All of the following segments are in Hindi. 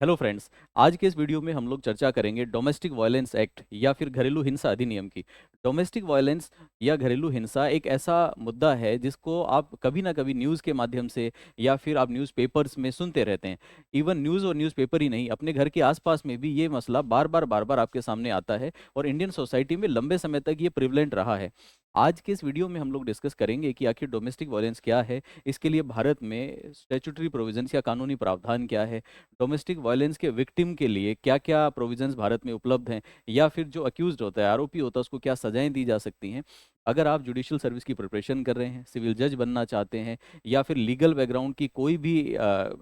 Hello friends. आज के इस वीडियो में हम लोग चर्चा करेंगे डोमेस्टिक वायलेंस एक्ट या फिर घरेलू हिंसा अधिनियम की। डोमेस्टिक वायलेंस या घरेलू हिंसा एक ऐसा मुद्दा है जिसको आप कभी ना कभी न्यूज़ के माध्यम से या फिर आप न्यूज़पेपर्स में सुनते रहते हैं। इवन न्यूज़ और न्यूज़पेपर ही नहीं, अपने घर के आसपास में भी ये मसला बार बार आपके सामने आता है और इंडियन सोसाइटी में लंबे समय तक ये प्रिवलेंट रहा है। आज के इस वीडियो में हम लोग डिस्कस करेंगे कि आखिर डोमेस्टिक वायलेंस क्या है, इसके लिए भारत में स्टैट्यूटरी प्रोविजंस या कानूनी प्रावधान क्या है, डोमेस्टिक वायलेंस के विक्टिम के लिए क्या क्या प्रोविजंस भारत में उपलब्ध हैं, या फिर जो अक्यूज्ड होता है, आरोपी होता है, उसको क्या सजाएं दी जा सकती हैं। अगर आप जुडिशियल सर्विस की प्रिपरेशन कर रहे हैं, सिविल जज बनना चाहते हैं, या फिर लीगल बैकग्राउंड की कोई भी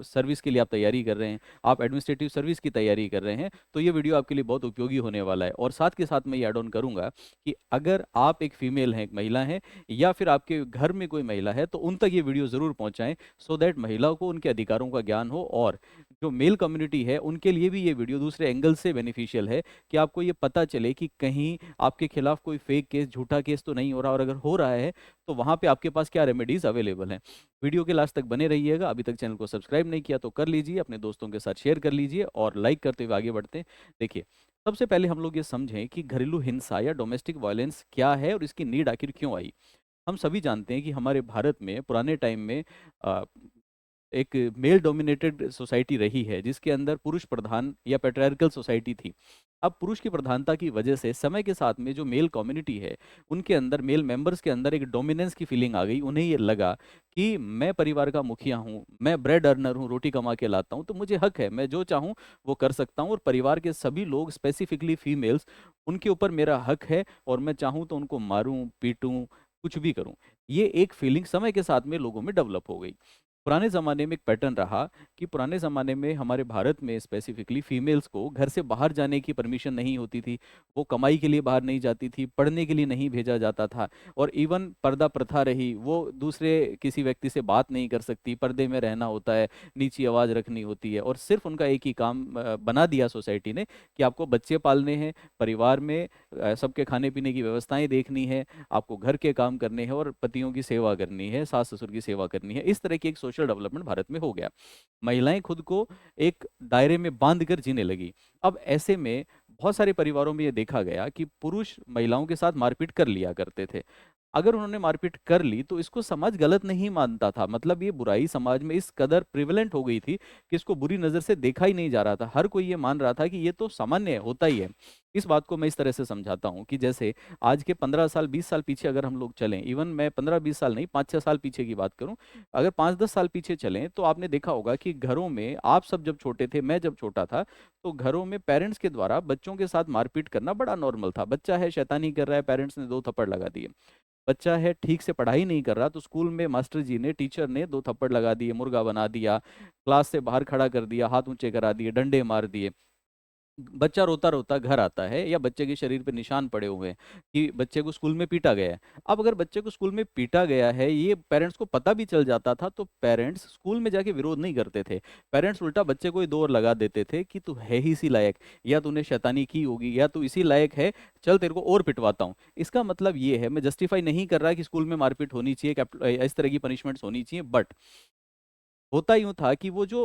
सर्विस के लिए आप तैयारी कर रहे हैं, आप एडमिनिस्ट्रेटिव सर्विस की तैयारी कर रहे हैं, तो ये वीडियो आपके लिए बहुत उपयोगी होने वाला है। और साथ के साथ मैं ये ऐड ऑन करूंगा कि अगर आप एक फीमेल हैं, एक महिला हैं, या फिर आपके घर में कोई महिला है, तो उन तक ये वीडियो ज़रूर पहुंचाएं, सो दैट महिलाओं को उनके अधिकारों का ज्ञान हो, और जो मेल कम्युनिटी है उनके लिए भी ये वीडियो दूसरे एंगल से बेनिफिशियल है कि आपको ये पता चले कि कहीं आपके खिलाफ कोई फेक केस, झूठा केस तो नहीं हो रहा, और अगर हो रहा है तो वहाँ पे आपके पास क्या रेमेडीज अवेलेबल हैं। वीडियो के लास्ट तक बने रहिएगा। अभी तक चैनल को सब्सक्राइब नहीं किया तो कर लीजिए, अपने दोस्तों के साथ शेयर कर लीजिए और लाइक करते हुए आगे बढ़ते हैं। देखिए, सबसे पहले हम लोग ये समझें कि घरेलू हिंसा या डोमेस्टिक वायलेंस क्या है और इसकी नीड आखिर क्यों आई। हम सभी जानते हैं कि हमारे भारत में पुराने टाइम में अ, एक मेल डोमिनेटेड सोसाइटी रही है, जिसके अंदर पुरुष प्रधान या पैट्रियार्कल सोसाइटी थी। अब पुरुष की प्रधानता की वजह से समय के साथ में जो मेल कम्युनिटी है, उनके अंदर, मेल मेंबर्स के अंदर एक डोमिनेंस की फीलिंग आ गई। उन्हें ये लगा कि मैं परिवार का मुखिया हूँ, मैं ब्रेड अर्नर हूँ, रोटी कमा के लाता हूँ, तो मुझे हक है, मैं जो चाहूँ वो कर सकता हूँ, और परिवार के सभी लोग, स्पेसिफिकली फीमेल्स, उनके ऊपर मेरा हक है, और मैं चाहूँ तो उनको मारूं, पीटूं, कुछ भी करूं। ये एक फीलिंग समय के साथ में लोगों में डेवलप हो गई। पुराने ज़माने में एक पैटर्न रहा कि पुराने ज़माने में हमारे भारत में स्पेसिफिकली फीमेल्स को घर से बाहर जाने की परमिशन नहीं होती थी। वो कमाई के लिए बाहर नहीं जाती थी, पढ़ने के लिए नहीं भेजा जाता था, और इवन पर्दा प्रथा रही, वो दूसरे किसी व्यक्ति से बात नहीं कर सकती, पर्दे में रहना होता है, नीची आवाज़ रखनी होती है, और सिर्फ उनका एक ही काम बना दिया सोसाइटी ने कि आपको बच्चे पालने हैं, परिवार में सबके खाने पीने की व्यवस्थाएं देखनी है, आपको घर के काम करने हैं, और पतियों की सेवा करनी है, सास ससुर की सेवा करनी है। इस तरह की एक सोशल डेवलपमेंट भारत में हो गया। महिलाएं खुद को एक दायरे में बांध कर जीने लगी। अब ऐसे में बहुत सारे परिवारों में ये देखा गया कि पुरुष महिलाओं के साथ मारपीट कर लिया करते थे। अगर उन्होंने मारपीट कर ली तो इसको समाज गलत नहीं मानता था, मतलब ये बुराई समाज में इस कदर प्रिवलेंट हो गई थी कि इसको बुरी नज़र से देखा ही नहीं जा रहा था। हर कोई ये मान रहा था कि ये तो सामान्य है, होता ही है। इस बात को मैं इस तरह से समझाता हूँ कि जैसे आज के 15 साल 20 साल पीछे अगर हम लोग चलें, इवन मैं 15 20 साल नहीं, 5 6 साल पीछे की बात करूं, अगर 5 10 साल पीछे चलें, तो आपने देखा होगा कि घरों में, आप सब जब छोटे थे, मैं जब छोटा था, तो घरों में पेरेंट्स के द्वारा बच्चों के साथ मारपीट करना बड़ा नॉर्मल था। बच्चा है, शैतानी कर रहा है, पेरेंट्स ने दो थप्पड़ लगा दिए। बच्चा है, ठीक से पढ़ाई नहीं कर रहा, तो स्कूल में मास्टर जी ने, टीचर ने दो थप्पड़ लगा दिए, मुर्गा बना दिया, क्लास से बाहर खड़ा कर दिया, हाथ ऊंचे करा दिए, डंडे मार दिए। बच्चा रोता रोता घर आता है, या बच्चे के शरीर पे निशान पड़े हुए हैं कि बच्चे को स्कूल में पीटा गया है। अब अगर बच्चे को स्कूल में पीटा गया है, ये पेरेंट्स को पता भी चल जाता था, तो पेरेंट्स स्कूल में जाके विरोध नहीं करते थे। पेरेंट्स उल्टा बच्चे को ही दो और लगा देते थे कि तू है ही इसी लायक, या तूने शैतानी की होगी, या तू इसी लायक है, चल तेरे को और पिटवाता हूँ। इसका मतलब ये है, मैं जस्टिफाई नहीं कर रहा कि स्कूल में मारपीट होनी चाहिए, इस तरह की पनिशमेंट्स होनी चाहिए, बट होता यूं था कि वो जो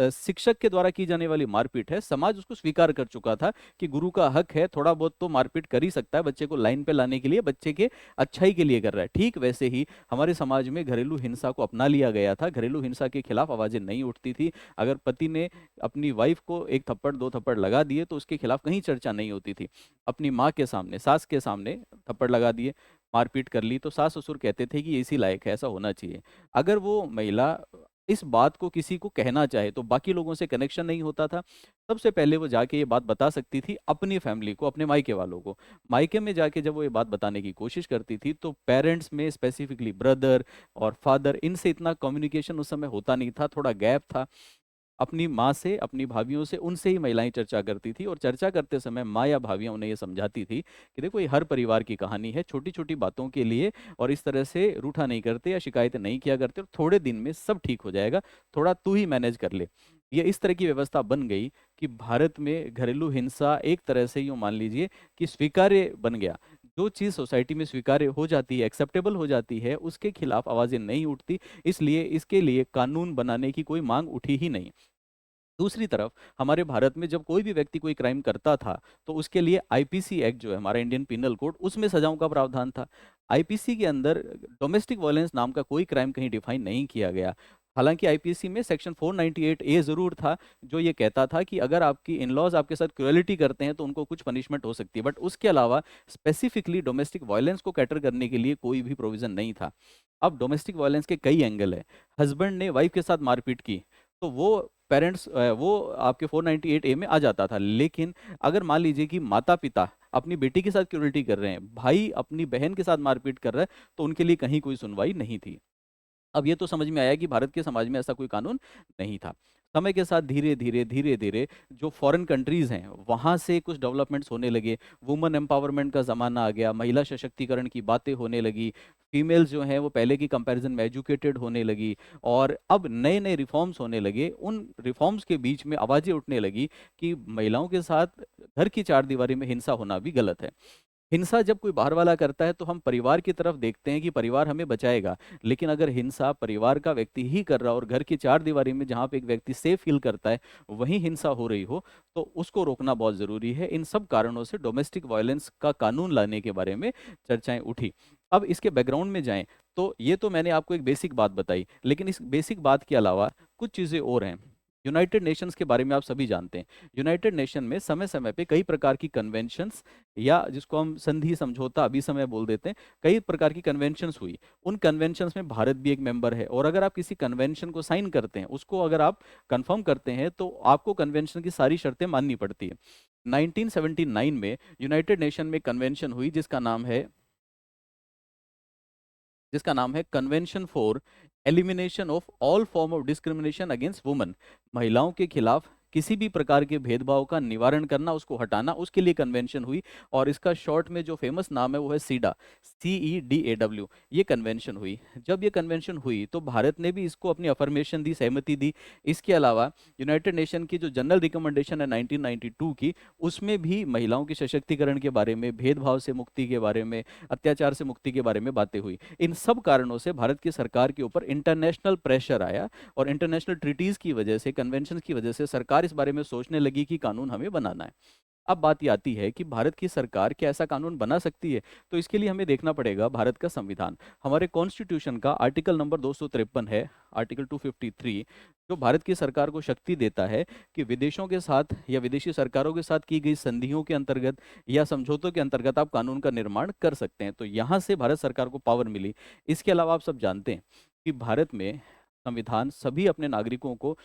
शिक्षक के द्वारा की जाने वाली मारपीट है, समाज उसको स्वीकार कर चुका था कि गुरु का हक है, थोड़ा बहुत तो मारपीट कर ही सकता है, बच्चे को लाइन पे लाने के लिए, बच्चे के अच्छाई के लिए कर रहा है। ठीक वैसे ही हमारे समाज में घरेलू हिंसा को अपना लिया गया था। घरेलू हिंसा के खिलाफ आवाजें नहीं उठती थी। अगर पति ने अपनी वाइफ को एक थप्पड़ दो थप्पड़ लगा दिए, तो उसके खिलाफ कहीं चर्चा नहीं होती थी। अपनी माँ के सामने, सास के सामने थप्पड़ लगा दिए, मारपीट कर ली, तो सास ससुर कहते थे कि ये इसी लायक है, ऐसा होना चाहिए। अगर वो महिला इस बात को किसी को कहना चाहे, तो बाकी लोगों से कनेक्शन नहीं होता था। सबसे पहले वो जाके ये बात बता सकती थी अपनी फैमिली को, अपने मायके वालों को। मायके में जाके जब वो ये बात बताने की कोशिश करती थी, तो पेरेंट्स में, स्पेसिफिकली ब्रदर और फादर, इनसे इतना कम्युनिकेशन उस समय होता नहीं था, थोड़ा गैप था। अपनी माँ से, अपनी भाभीियों से, उनसे ही महिलाएं चर्चा करती थी, और चर्चा करते समय माँ या भाभियाँ उन्हें ये समझाती थी कि देखो, ये हर परिवार की कहानी है, छोटी छोटी बातों के लिए और इस तरह से रूठा नहीं करते या शिकायतें नहीं किया करते, और थोड़े दिन में सब ठीक हो जाएगा, थोड़ा तू ही मैनेज कर ले। ये इस तरह की व्यवस्था बन गई कि भारत में घरेलू हिंसा एक तरह से यूँ मान लीजिए कि स्वीकार्य बन गया। जो चीज़ सोसाइटी में स्वीकार्य हो जाती है, एक्सेप्टेबल हो जाती है, उसके खिलाफ आवाज़ें नहीं उठती, इसलिए इसके लिए कानून बनाने की कोई मांग उठी ही नहीं। दूसरी तरफ हमारे भारत में जब कोई भी व्यक्ति कोई क्राइम करता था तो उसके लिए आईपीसी एक्ट जो है हमारा इंडियन पिनल कोड, उसमें सजाओं का प्रावधान था। आईपीसी के अंदर डोमेस्टिक वायलेंस नाम का कोई क्राइम कहीं डिफाइन नहीं किया गया। हालांकि आईपीसी में सेक्शन 498 ए जरूर था, जो ये कहता था कि अगर आपकी इन लॉज आपके साथ क्रुएलिटी करते हैं तो उनको कुछ पनिशमेंट हो सकती है, बट उसके अलावा स्पेसिफिकली डोमेस्टिक वायलेंस को कैटर करने के लिए कोई भी प्रोविजन नहीं था। अब डोमेस्टिक वायलेंस के कई एंगल है। हस्बैंड ने वाइफ के साथ मारपीट की तो वो पेरेंट्स वो आपके 498 ए में आ जाता था। लेकिन अगर मान लीजिए कि माता पिता अपनी बेटी के साथ क्रूरल्टी कर रहे हैं, भाई अपनी बहन के साथ मारपीट कर रहा है, तो उनके लिए कहीं कोई सुनवाई नहीं थी। अब ये तो समझ में आया कि भारत के समाज में ऐसा कोई कानून नहीं था। समय के साथ धीरे धीरे जो फॉरेन कंट्रीज हैं वहाँ से कुछ डेवलपमेंट्स होने लगे। वुमेन एम्पावरमेंट का ज़माना आ गया, महिला सशक्तिकरण की बातें होने लगी, फीमेल्स जो हैं वो पहले की कंपैरिजन में एजुकेटेड होने लगी, और अब नए नए रिफॉर्म्स होने लगे। उन रिफॉर्म्स के बीच में आवाज़ें उठने लगी कि महिलाओं के साथ घर की चार दीवारी में हिंसा होना भी गलत है। हिंसा जब कोई बाहर वाला करता है तो हम परिवार की तरफ देखते हैं कि परिवार हमें बचाएगा, लेकिन अगर हिंसा परिवार का व्यक्ति ही कर रहा हो और घर की चार दीवारी में जहाँ पे एक व्यक्ति सेफ फील करता है वहीं हिंसा हो रही हो, तो उसको रोकना बहुत ज़रूरी है। इन सब कारणों से डोमेस्टिक वायलेंस का कानून लाने के बारे में चर्चाएं उठी। अब इसके बैकग्राउंड में जाएं तो ये तो मैंने आपको एक बेसिक बात बताई, लेकिन इस बेसिक बात के अलावा कुछ चीज़ें और हैं। यूनाइटेड नेशंस के बारे में आप सभी जानते हैं। यूनाइटेड नेशन में समय समय पे कई प्रकार की कन्वेंशंस, या जिसको हम संधि समझौता अभी समय बोल देते हैं, कई प्रकार की कन्वेंशंस हुई। उन कन्वेंशंस में भारत भी एक मेंबर है, और अगर आप किसी कन्वेंशन को साइन करते हैं, उसको अगर आप कंफर्म करते हैं, तो आपको कन्वेंशन की सारी शर्तें माननी पड़ती है। 1979 में यूनाइटेड नेशन में कन्वेंशन हुई जिसका नाम है convention for elimination of all form of discrimination against women. महिलाओं के खिलाफ किसी भी प्रकार के भेदभाव का निवारण करना, उसको हटाना, उसके लिए कन्वेंशन हुई। और इसका शॉर्ट में जो फेमस नाम है वो है सीडा, CEDAW। ये कन्वेंशन हुई। जब ये कन्वेंशन हुई तो भारत ने भी इसको अपनी अफर्मेशन दी, सहमति दी। इसके अलावा यूनाइटेड नेशन की जो जनरल रिकमेंडेशन है 1992 की, उसमें भी महिलाओं के सशक्तिकरण के बारे में, भेदभाव से मुक्ति के बारे में, अत्याचार से मुक्ति के बारे में बातें हुई। इन सब कारणों से भारत की सरकार के ऊपर इंटरनेशनल प्रेशर आया, और इंटरनेशनल ट्रीटीज की वजह से, कन्वेंशन की वजह से सरकार इस बारे में सोचने लगी कि कानून हमें बनाना है। अब बात ये आती है कि भारत की सरकार क्या ऐसा कानून बना सकती है? तो इसके लिए हमें देखना पड़ेगा भारत का संविधान। हमारे कॉन्स्टिट्यूशन का आर्टिकल नंबर 253 है, आर्टिकल 253, जो भारत की सरकार को शक्ति देता है कि विदेशों के साथ या विदेशी सरकारों के साथ की गई संधियों के अंतर्गत या समझौतों के अंतर्गत आप कानून का निर्माण कर सकते हैं। तो यहाँ से भारत सरकार को पावर मिली। इसके अलावा आप सब जानते हैं कि भारत में संविधान सभी अपने नागरिकों को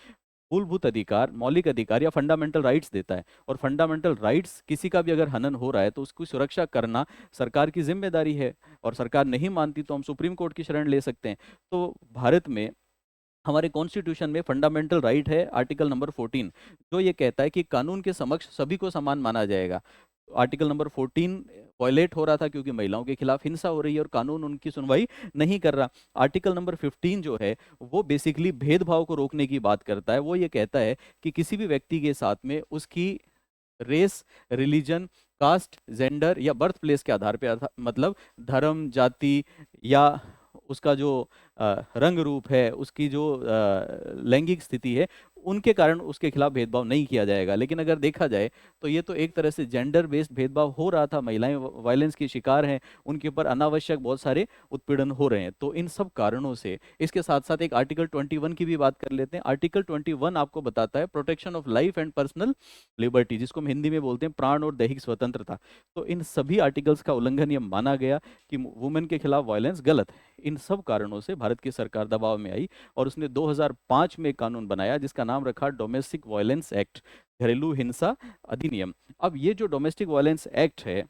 मूलभूत अधिकार, मौलिक अधिकार या फंडामेंटल राइट्स देता है। और फंडामेंटल राइट्स किसी का भी अगर हनन हो रहा है तो उसकी सुरक्षा करना सरकार की जिम्मेदारी है। और सरकार नहीं मानती तो हम सुप्रीम कोर्ट की शरण ले सकते हैं। तो भारत में हमारे कॉन्स्टिट्यूशन में फंडामेंटल राइट है आर्टिकल नंबर 14, जो ये कहता है कि कानून के समक्ष सभी को समान माना जाएगा। आर्टिकल नंबर 14 वायलेट हो रहा था क्योंकि महिलाओं के खिलाफ हिंसा हो रही है और कानून उनकी सुनवाई नहीं कर रहा। आर्टिकल नंबर 15 जो है वो बेसिकली भेदभाव को रोकने की बात करता है। वो ये कहता है कि किसी भी व्यक्ति के साथ में उसकी रेस, रिलीजन, कास्ट, जेंडर या बर्थ प्लेस के आधार पे, मतलब धर्म, जाति, या उसका जो रंग रूप है, उसकी जो लैंगिक स्थिति है, उनके कारण उसके खिलाफ भेदभाव नहीं किया जाएगा। लेकिन अगर देखा जाए तो ये तो एक तरह से जेंडर बेस्ड भेदभाव हो रहा था। महिलाएं वायलेंस की शिकार हैं, उनके ऊपर अनावश्यक बहुत सारे उत्पीड़न हो रहे हैं। तो इन सब कारणों से, इसके साथ साथ एक आर्टिकल 21 की भी बात कर लेते हैं। आर्टिकल 21 आपको बताता है protection of life and personal liberty, जिसको हम हिंदी में बोलते हैं प्राण और दैहिक स्वतंत्रता। तो इन सभी आर्टिकल्स का उल्लंघन ये माना गया कि वुमेन के खिलाफ वायलेंस गलत है। इन सब कारणों से भारत की सरकार दबाव में आई और उसने 2005 में एक कानून बनाया जिसका नाम रखा डोमेस्टिक वायलेंस एक्ट, घरेलू हिंसा अधिनियम। अब ये जो डोमेस्टिक वायलेंस एक्ट है,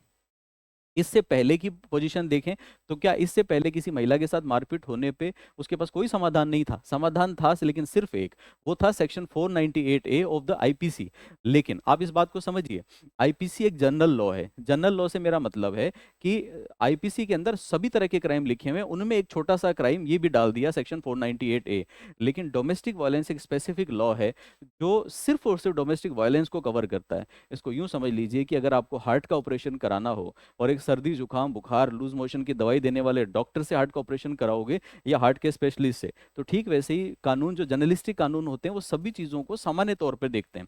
इससे पहले की पोजीशन देखें तो क्या इससे पहले किसी महिला के साथ मारपीट होने पे उसके पास कोई समाधान नहीं था? समाधान था, लेकिन सिर्फ एक, वो था section 498 A of the IPC. लेकिन आप इस बात को समझिए, आईपीसी एक जनरल लॉ है। जनरल लॉ से मेरा मतलब है कि आईपीसी के अंदर सभी तरह के क्राइम लिखे हुए हैं, उनमें एक छोटा सा क्राइम ये भी डाल दिया, सेक्शन 498 ए। लेकिन डोमेस्टिक वायलेंस एक स्पेसिफिक लॉ है जो सिर्फ और सिर्फ डोमेस्टिक वायलेंस को कवर करता है। इसको यूं समझ लीजिए कि अगर आपको हार्ट का ऑपरेशन कराना हो और एक सर्दी जुकाम बुखार लूज मोशन की दवाई देने वाले डॉक्टर से हार्ट का ऑपरेशन कराओगे या हार्ट के स्पेशलिस्ट से। तो ठीक वैसे ही कानून, जो जर्नलिस्टिक कानून होते हैं, वो सभी चीज़ों को सामान्य तौर पर देखते हैं।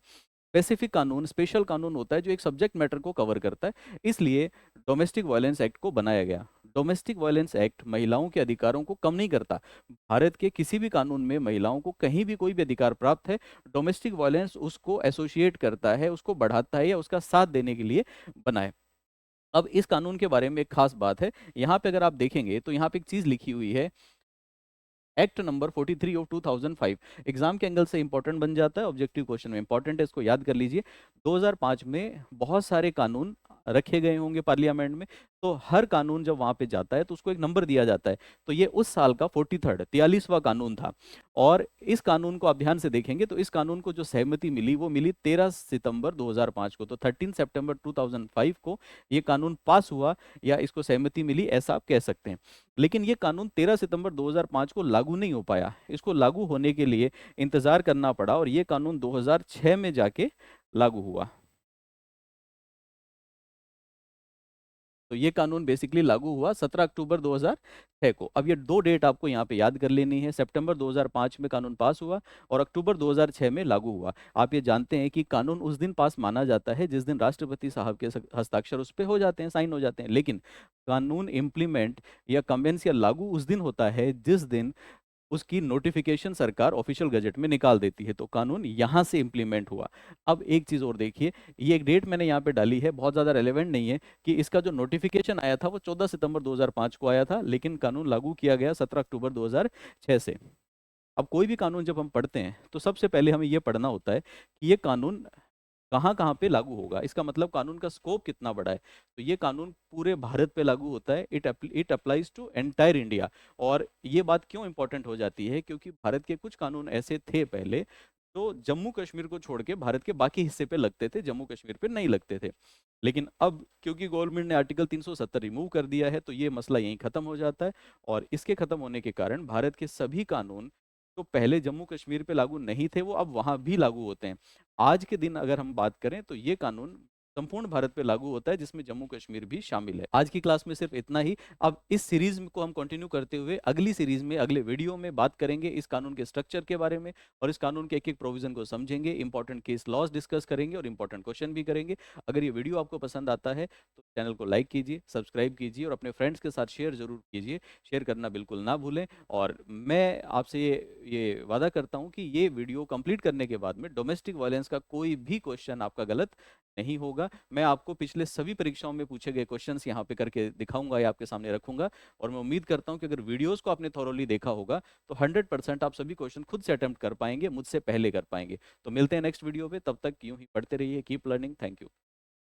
स्पेसिफिक कानून, स्पेशल कानून होता है जो एक सब्जेक्ट मैटर को कवर करता है। इसलिए डोमेस्टिक वायलेंस एक्ट को बनाया गया। डोमेस्टिक वायलेंस एक्ट महिलाओं के अधिकारों को कम नहीं करता। भारत के किसी भी कानून में महिलाओं को कहीं भी कोई भी अधिकार प्राप्त है, डोमेस्टिक वायलेंस उसको एसोसिएट करता है, उसको बढ़ाता है या उसका साथ देने के लिए बना है। अब इस कानून के बारे में एक खास बात है, यहाँ पे अगर आप देखेंगे तो यहाँ पे एक चीज लिखी हुई है, एक्ट नंबर 43 ऑफ 2005। एग्जाम के एंगल से इंपॉर्टेंट बन जाता है, ऑब्जेक्टिव क्वेश्चन में इंपॉर्टेंट है, इसको याद कर लीजिए। 2005 में बहुत सारे कानून रखे गए होंगे पार्लियामेंट में, तो हर कानून जब वहां पे जाता है तो उसको एक नंबर दिया जाता है। तो ये उस साल का 43वां कानून था। और इस कानून को आप ध्यान से देखेंगे तो इस कानून को जो सहमति मिली वो मिली 13 सितंबर 2005 को। तो 13 सितंबर 2005 को ये कानून पास हुआ या इसको सहमति मिली, ऐसा आप कह सकते हैं। लेकिन ये कानून 13 सितंबर 2005 को लागू नहीं हो पाया। इसको लागू होने के लिए इंतजार करना पड़ा और ये कानून 2006 में जाके लागू हुआ। तो ये कानून बेसिकली लागू हुआ 17 अक्टूबर 2006 को। अब ये दो डेट आपको यहाँ पे याद कर लेनी है, सितंबर 2005 में कानून पास हुआ और अक्टूबर 2006 में लागू हुआ। आप ये जानते हैं कि कानून उस दिन पास माना जाता है जिस दिन राष्ट्रपति साहब के हस्ताक्षर उस पर हो जाते हैं, साइन हो जाते हैं। लेकिन कानून इम्प्लीमेंट या कन्वेंस या लागू उस दिन होता है जिस दिन उसकी नोटिफिकेशन सरकार ऑफिशियल गजट में निकाल देती है। तो कानून यहाँ से इंप्लीमेंट हुआ। अब एक चीज़ और देखिए, ये एक डेट मैंने यहाँ पे डाली है, बहुत ज़्यादा रेलेवेंट नहीं है, कि इसका जो नोटिफिकेशन आया था वो 14 सितंबर 2005 को आया था, लेकिन कानून लागू किया गया 17 अक्टूबर 2006 से। अब कोई भी कानून जब हम पढ़ते हैं तो सबसे पहले हमें ये पढ़ना होता है कि ये कानून कहाँ कहाँ पे लागू होगा, इसका मतलब कानून का स्कोप कितना बड़ा है। तो ये कानून पूरे भारत पे लागू होता है, it applies to entire India. और ये बात क्यों इंपॉर्टेंट हो जाती है, क्योंकि भारत के कुछ कानून ऐसे थे पहले जो जम्मू कश्मीर को छोड़ के भारत के बाकी हिस्से पे लगते थे, जम्मू कश्मीर पे नहीं लगते थे। लेकिन अब क्योंकि गवर्नमेंट ने आर्टिकल 370 रिमूव कर दिया है तो ये मसला यहीं खत्म हो जाता है। और इसके खत्म होने के कारण भारत के सभी कानून जो पहले जम्मू कश्मीर पे लागू नहीं थे वो अब वहां भी लागू होते हैं। आज के दिन अगर हम बात करें तो ये कानून संपूर्ण भारत पे लागू होता है जिसमें जम्मू कश्मीर भी शामिल है। आज की क्लास में सिर्फ इतना ही। अब इस सीरीज को हम कंटिन्यू करते हुए अगली सीरीज में, अगले वीडियो में बात करेंगे इस कानून के स्ट्रक्चर के बारे में और इस कानून के एक एक प्रोविजन को समझेंगे, इंपॉर्टेंट केस लॉज डिस्कस करेंगे और इंपॉर्टेंट क्वेश्चन भी करेंगे। अगर ये वीडियो आपको पसंद आता है तो चैनल को लाइक कीजिए, सब्सक्राइब कीजिए और अपने फ्रेंड्स के साथ शेयर जरूर कीजिए। शेयर करना बिल्कुल ना भूलें। और मैं आपसे ये वादा करता हूँ कि ये वीडियो कंप्लीट करने के बाद में डोमेस्टिक वायलेंस का कोई भी क्वेश्चन आपका गलत नहीं होगा। मैं आपको पिछले सभी परीक्षाओं में पूछे गए क्वेश्चंस यहाँ पे करके दिखाऊंगा या आपके सामने रखूंगा। और मैं उम्मीद करता हूँ कि अगर वीडियोस को आपने थॉरोली देखा होगा तो 100% आप सभी क्वेश्चन खुद से अटेम्प्ट कर पाएंगे, मुझसे पहले कर पाएंगे। तो मिलते हैं नेक्स्ट वीडियो पे, तब तक यूं ही पढ़ते रहिए, कीप लर्निंग। Thank you.